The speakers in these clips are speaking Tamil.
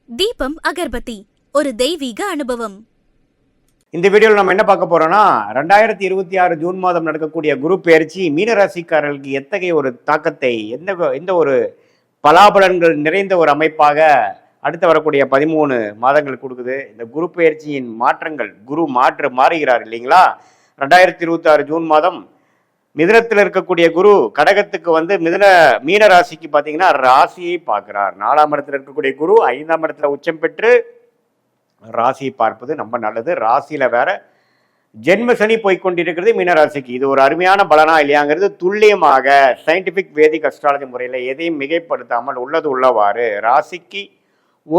தீபம் அகர்பத்தி ஒரு தெய்வீக அனுபவம். இந்த வீடியோவில் நம்ம என்ன பார்க்க போறோம்னா 2026 ஜூன் மாதம் நடக்கக்கூடிய குரு பெயர்ச்சி மீனராசிக்காரர்களுக்கு எத்தகைய ஒரு தாக்கத்தை எந்த ஒரு பலாபலன்கள் நிறைந்த ஒரு அமைப்பாக அடுத்து வரக்கூடிய 13 மாதங்கள் கொடுக்குது. இந்த குரு பெயர்ச்சியின் மாற்றங்கள், குரு மாறுகிறார் இல்லைங்களா. 2026 ஜூன் மாதம் மிதுனத்தில் இருக்கக்கூடிய குரு கடகத்துக்கு வந்து மீன ராசிக்கு பார்த்தீங்கன்னா ராசியை பார்க்கிறார். 4ஆம் இடத்துல இருக்கக்கூடிய குரு 5ஆம் இடத்துல உச்சம் பெற்று ராசியை பார்ப்பது ரொம்ப நல்லது. ராசியில வேற ஜென்ம சனி போய்கொண்டிருக்கிறது மீனராசிக்கு. இது ஒரு அருமையான பலனா இல்லையாங்கிறது துல்லியமாக சயின்டிபிக் வேதிக் அஸ்ட்ராலஜி முறையில் எதையும் மிகைப்படுத்தாமல் உள்ளது உள்ளவாறு ராசிக்கு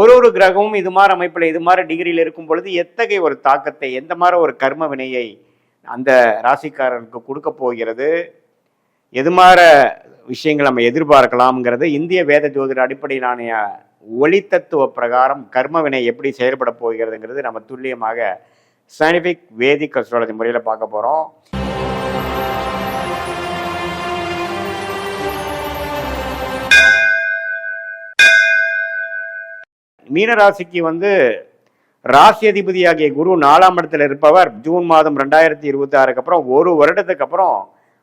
ஒரு கிரகமும் இது மாதிரி அமைப்பில் இது மாதிரி டிகிரியில் இருக்கும் பொழுது எத்தகைய ஒரு தாக்கத்தை, எந்த மாதிரி ஒரு கர்ம வினையை அந்த ராசிக்காரருக்கு கொடுக்க போகிறது, எது மாதிரி விஷயங்கள் நம்ம எதிர்பார்க்கலாம்ங்கிறது இந்திய வேத ஜோதிட அடிப்படையிலான ஒளி தத்துவ பிரகாரம் கர்ம வினை எப்படி செயல்பட போகிறதுங்கிறது நம்ம துல்லியமாக சயின்டிபிக் வேதிக் அஸ்ட்ராலஜி முறையில் பார்க்க போகிறோம். மீனராசிக்கு வந்து ராசி அதிபதியாகிய குரு 4ஆம் இடத்துல இருப்பவர் ஜூன் மாதம் 2026 அப்புறம் ஒரு வருடத்துக்கு அப்புறம்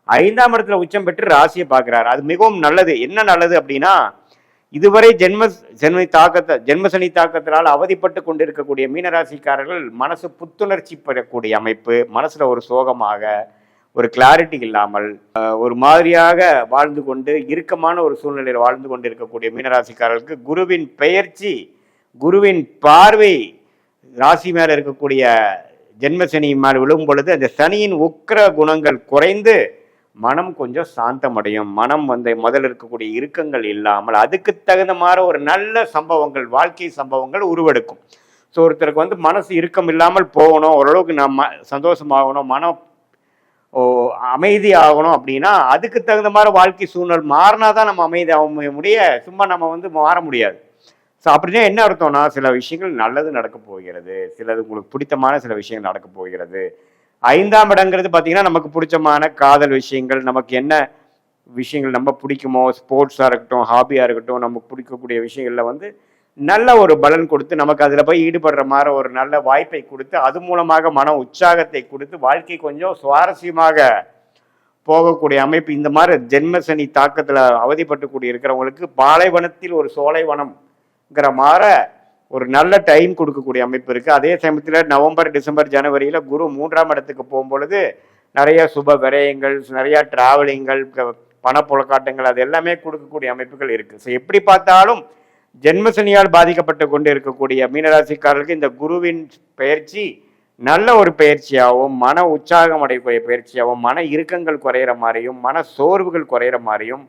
5ஆம் இடத்துல உச்சம் பெற்று ராசியை பார்க்கிறார். அது மிகவும் நல்லது. என்ன நல்லது அப்படின்னா, இதுவரை ஜென்மசனி தாக்கத்தினால் அவதிப்பட்டு கொண்டிருக்கக்கூடிய மீனராசிக்காரர்கள் மனசு புத்துணர்ச்சி பெறக்கூடிய அமைப்பு, மனசுல ஒரு சோகமாக ஒரு கிளாரிட்டி இல்லாமல் ஒரு மாதிரியாக வாழ்ந்து கொண்டு இறுக்கமான ஒரு சூழ்நிலையில் வாழ்ந்து கொண்டு இருக்கக்கூடிய மீனராசிக்காரர்களுக்கு குருவின் பெயர்ச்சி, குருவின் பார்வை ராசி மேல இருக்கக்கூடிய ஜென்மசனி மேல் விழும் பொழுது அந்த சனியின் உக்கிர குணங்கள் குறைந்து மனம் கொஞ்சம் சாந்தமடையும். மனம் வந்து முதல்ல இருக்கக்கூடிய இறுக்கங்கள் இல்லாமல் அதுக்கு தகுந்த மாதிரி ஒரு நல்ல சம்பவங்கள், வாழ்க்கை சம்பவங்கள் உருவெடுக்கும். ஸோ ஒருத்தருக்கு வந்து மனசு இறுக்கம் இல்லாமல் போகணும், ஓரளவுக்கு நம்ம சந்தோஷமாகணும், மனம் அமைதி ஆகணும் அப்படின்னா அதுக்கு தகுந்த மாதிரி வாழ்க்கை சூழ்நிலை மாறினா தான் நம்ம அமைதி ஆக முடிய, சும்மா நம்ம வந்து மாற முடியாது. ஸோ அப்படின்னா என்ன அர்த்தம்னா, சில விஷயங்கள் நல்லது நடக்க போகிறது, சிலது உங்களுக்கு பிடித்தமான சில விஷயங்கள் நடக்க போகிறது. 5ஆம் இடங்கிறது பார்த்தீங்கன்னா நமக்கு பிடிச்சமான காதல் விஷயங்கள், நமக்கு என்ன விஷயங்கள் நம்ம பிடிக்குமோ, ஸ்போர்ட்ஸாக இருக்கட்டும், ஹாபியாக இருக்கட்டும், நமக்கு பிடிக்கக்கூடிய விஷயங்களில் வந்து நல்ல ஒரு பலன் கொடுத்து நமக்கு அதில் போய் ஈடுபடுற மாதிரி ஒரு நல்ல வாய்ப்பை கொடுத்து அது மூலமாக மன உற்சாகத்தை கொடுத்து வாழ்க்கை கொஞ்சம் சுவாரஸ்யமாக போகக்கூடிய அமைப்பு. இந்த மாதிரி ஜென்மசனி தாக்கத்தில் அவதிப்பட்டு கூடி இருக்கிறவங்களுக்கு பாலைவனத்தில் ஒரு சோலைவனம்ங்கிற மாதிரி ஒரு நல்ல டைம் கொடுக்கக்கூடிய அமைப்பு இருக்குது. அதே சமயத்தில் நவம்பர், டிசம்பர், ஜனவரியில் குரு 3ஆம் இடத்துக்கு போகும்பொழுது நிறைய சுப விரயங்கள், நிறையா டிராவலிங்கள், பணப்புழக்காட்டங்கள் அது எல்லாமே கொடுக்கக்கூடிய அமைப்புகள் இருக்குது. ஸோ எப்படி பார்த்தாலும் ஜென்மசனியால் பாதிக்கப்பட்டு கொண்டு இருக்கக்கூடிய மீனராசிக்காரர்களுக்கு இந்த குருவின் பயிற்சி நல்ல ஒரு பயிற்சியாகவும், மன உற்சாகம் அடையக்கூடிய பயிற்சியாகவும், மன இறுக்கங்கள் குறையிற மாதிரியும், மன சோர்வுகள் குறையிற மாதிரியும்,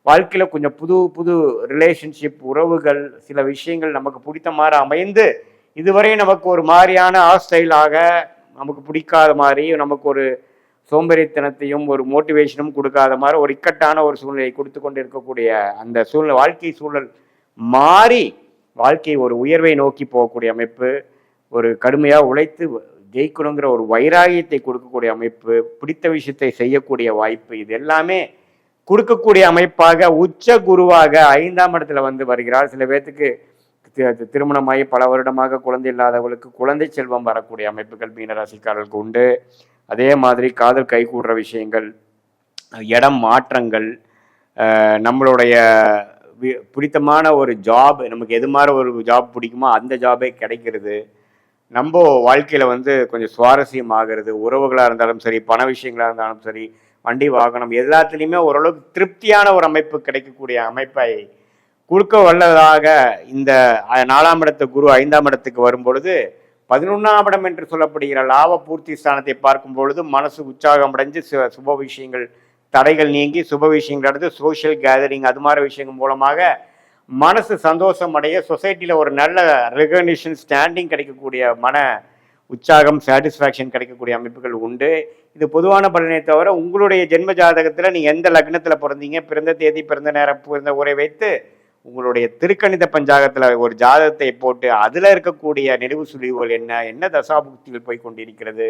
வாழ்க்கையில் கொஞ்சம் புது ரிலேஷன்ஷிப், உறவுகள், சில விஷயங்கள் நமக்கு பிடித்த மாதிரி அமைந்து இதுவரை நமக்கு ஒரு மாதிரியான ஹாஸ்டைலாக நமக்கு பிடிக்காத மாதிரி, நமக்கு ஒரு சோம்பேறித்தனத்தையும் ஒரு மோட்டிவேஷனும் கொடுக்காத மாதிரி ஒரு இக்கட்டான ஒரு சூழ்நிலையை கொடுத்து கொண்டு இருக்கக்கூடிய அந்த வாழ்க்கை சூழல் மாறி வாழ்க்கை ஒரு உயர்வை நோக்கி போகக்கூடிய அமைப்பு, ஒரு கடுமையாக உழைத்து ஜெயிக்கணுங்கிற ஒரு வைராகியத்தை கொடுக்கக்கூடிய அமைப்பு, பிடித்த விஷயத்தை செய்யக்கூடிய வாய்ப்பு, இது எல்லாமே கொடுக்கக்கூடிய அமைப்பாக உச்ச குருவாக 5ஆம் இடத்துல வந்து வருகிறார். சில பேர்த்துக்கு திருமணமாகி பல வருடமாக குழந்தை இல்லாதவர்களுக்கு குழந்தை செல்வம் வரக்கூடிய அமைப்புகள் மீனராசிக்காரர்களுக்கு உண்டு. அதே மாதிரி காதல் கைகூடுற விஷயங்கள், இடம் மாற்றங்கள், நம்மளுடைய பிடித்தமான ஒரு ஜாப், நமக்கு எது மாதிரி ஒரு ஜாப் பிடிக்குமோ அந்த ஜாபே கிடைக்கிறது, நம்ம வாழ்க்கையில் வந்து கொஞ்சம் சுவாரஸ்யம் ஆகிறது, உறவுகளாக இருந்தாலும் சரி, பண விஷயங்களாக இருந்தாலும் சரி, வண்டி வாகனம் எல்லாத்துலேயுமே ஓரளவுக்கு திருப்தியான ஒரு அமைப்பு கிடைக்கக்கூடிய அமைப்பை கொடுக்க வல்லதாக இந்த 4ஆம் இடத்து குரு 5ஆம் இடத்துக்கு வரும்பொழுது 11ஆம் இடம் என்று சொல்லப்படுகிற லாப பூர்த்தி ஸ்தானத்தை பார்க்கும் பொழுது மனசு உற்சாகம் அடைஞ்சு சுப விஷயங்கள், தடைகள் நீங்கி சுப விஷயங்கள் அடுத்து சோஷியல் கேதரிங் அது மாதிரி விஷயங்கள் மூலமாக மனசு சந்தோஷம் அடைய, சொசைட்டியில் ஒரு நல்ல ரெகக்னிஷன், ஸ்டாண்டிங் கிடைக்கக்கூடிய மன உற்சாகம், சாட்டிஸ்ஃபேக்ஷன் கிடைக்கக்கூடிய அமைப்புகள் உண்டு. இது பொதுவான பலனை தவிர உங்களுடைய ஜென்ம ஜாதகத்தில் நீங்கள் எந்த லக்னத்தில் பிறந்தீங்க, பிறந்த தேதி, பிறந்த நேரம், பிறந்த ஊரை வைத்து உங்களுடைய திருக்கணித பஞ்சாகத்தில் ஒரு ஜாதகத்தை போட்டு அதில் இருக்கக்கூடிய நெடுவு சுழிவுகள் என்ன தசாபுக்தியில் போய் கொண்டிருக்கிறது,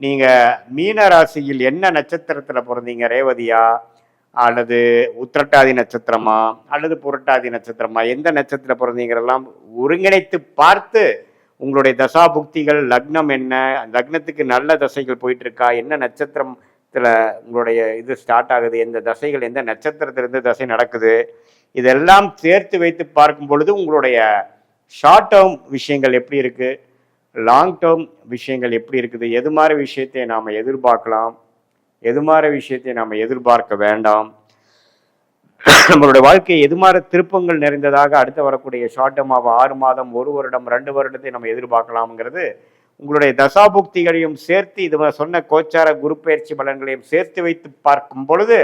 நீங்கள் மீன ராசியில் என்ன நட்சத்திரத்தில் பிறந்தீங்க, ரேவதியா அல்லது உத்திரட்டாதி நட்சத்திரமா அல்லது புரட்டாதி நட்சத்திரமா, எந்த நட்சத்திரம் பிறந்தீங்கிறெல்லாம் ஒருங்கிணைத்து பார்த்து உங்களுடைய தசாபுக்திகள், லக்னம் என்ன, லக்னத்துக்கு நல்ல தசைகள் போயிட்டு இருக்கா, என்ன நட்சத்திரத்துல உங்களுடைய இது ஸ்டார்ட் ஆகுது, எந்த தசைகள் எந்த நட்சத்திரத்திலிருந்து தசை நடக்குது, இதெல்லாம் சேர்த்து வைத்து பார்க்கும் பொழுது உங்களுடைய ஷார்ட் டேர்ம் விஷயங்கள் எப்படி இருக்கு, லாங் டேர்ம் விஷயங்கள் எப்படி இருக்குது, எது மாதிரி விஷயத்தை நாம் எதிர்பார்க்கலாம், எது மாதிரி விஷயத்தை நாம் எதிர்பார்க்க வேண்டாம், நம்மளுடைய வாழ்க்கை எது மாதிரி திருப்பங்கள் நிறைந்ததாக அடுத்து வரக்கூடிய ஷார்ட் டேர்மாக 6 மாதம், 1 வருடம், 2 வருடத்தை நம்ம எதிர்பார்க்கலாம்ங்கிறது உங்களுடைய தசாபுக்திகளையும் சேர்த்து இது சொன்ன கோச்சார குரு பயிற்சி பலன்களையும் சேர்த்து வைத்து பார்க்கும் பொழுது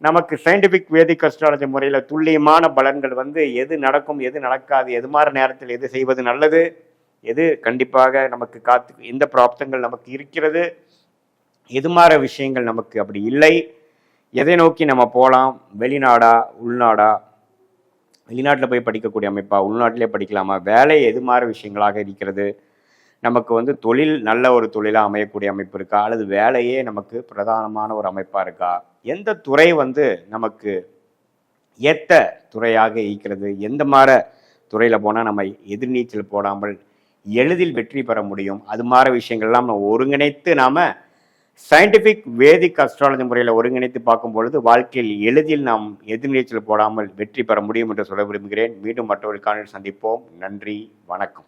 நமக்கு சயின்டிபிக் வேதிக் அஸ்ட்ராலஜி முறையில் துல்லியமான பலன்கள் வந்து எது நடக்கும், எது நடக்காது, எது மாதிரி நேரத்தில் எது செய்வது நல்லது, எது கண்டிப்பாக நமக்கு எந்த பிராப்தங்கள் நமக்கு இருக்கிறது, எது மாதிரி விஷயங்கள் நமக்கு அப்படி இல்லை, எதை நோக்கி நம்ம போகலாம், வெளிநாடா உள்நாடா, வெளிநாட்டில் போய் படிக்கக்கூடிய அமைப்பா, உள்நாட்டிலே படிக்கலாமா, வேலை எது மாதிரி விஷயங்களாக இருக்கிறது, நமக்கு வந்து தொழில் நல்ல ஒரு தொழிலாக அமையக்கூடிய அமைப்பு இருக்கா, அல்லது வேலையே நமக்கு பிரதானமான ஒரு அமைப்பாக இருக்கா, எந்த துறை வந்து நமக்கு ஏற்ற துறையாக இருக்கிறது, எந்த மாதிரி துறையில் போனால் நம்ம எதிர்நீச்சல் போடாமல் எளிதில் வெற்றி பெற முடியும், அது மாதிரி விஷயங்கள்லாம் நம்ம ஒருங்கிணைத்து நாம் சயின்டிஃபிக் வேதிக் அஸ்ட்ராலஜி முறையில் ஒருங்கிணைத்து பார்க்கும் பொழுது வாழ்க்கையில் எளிதில் நாம் எதிர்நீச்சல் போடாமல் வெற்றி பெற முடியும் என்று சொல்ல விரும்புகிறேன். மீண்டும் மற்றொரு காணொளியில் சந்திப்போம். நன்றி, வணக்கம்.